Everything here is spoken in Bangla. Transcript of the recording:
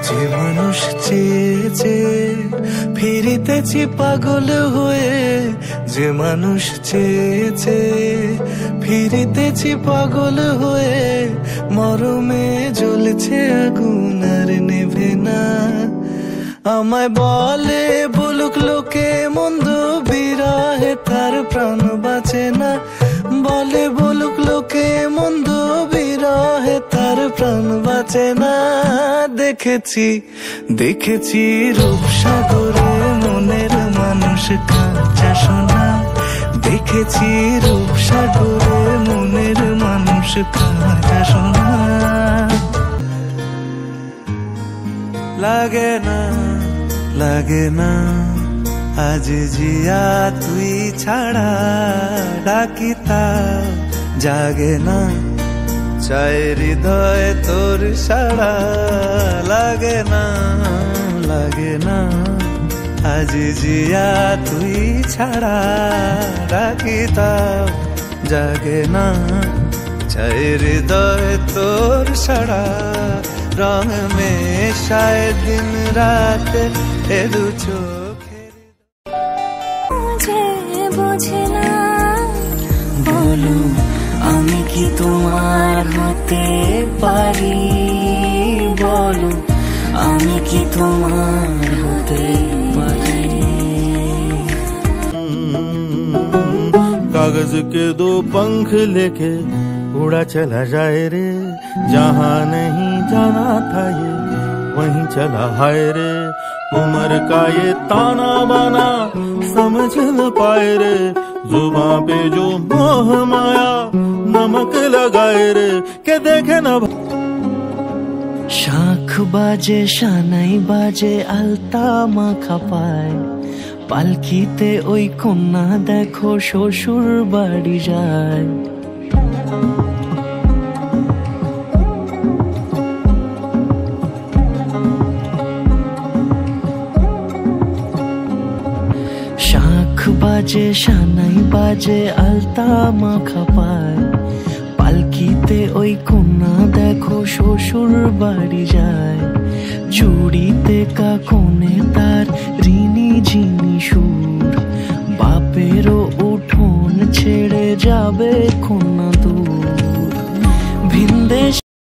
যে মানুষ চেয়েছে ফিরিতেছি পাগল হয়ে, যে মানুষ চেয়েছে ফিরিতেছি পাগল হয়ে, মরমে জ্বলছে আগুন আর নেভে না। আমায় বলে বলুক লোকে মন্দ, বিরহে তার প্রাণ বাঁচে না। বলে বলুক লোকে মন্দ, বিরহে তার প্রাণ বাঁচে না। দেখেছি দেখেছি রূপসাগরে মনের মানুষ কাঁচা সোনা। দেখেছি রূপসাগরে মনের মানুষ কাঁচা সোনা। লাগে না লাগে না আজ জিয়া তুই ছাড়া, ডাকিতা জাগে না চাই হৃদয় তোর সারা। লাগে না লাগে না আজ জিয়া তুই ছাড়া, ডাকিতা জাগে না চাই হৃদয় তোর সারা। রং মেশায় দিন রাত এ দু চোখে বোঝে না। বলো আমি কি তোমার হতে পারি, বলো আমি কি তোমার হতে পারি। कागज के दो पंख लेके उड़ा चला जाए रे, जहाँ नहीं जाना था ये वहीं चला हाय रे। उम्र का ये ताना बाना समझ न पाए रे, जुबां पे जो मोह माया नमक लगाए रे, के देखे न শাঁখ বাজে সানাই বাজে আলতা মাখা পায়, পালকিতে ওই কন্যা দেখো শ্বশুর বাড়ি যায়। শাঁখ বাজে সানাই বাজে আলতা মাখা পায়, পালকিতে ওই কন্যা দেখো শ্বশুর বাড়ি যায়। চুড়িতে কাকনে তার ঋণী ঝিনি সুর, বাপেরও উঠোন ছেড়ে যাবে কন্যা দূর।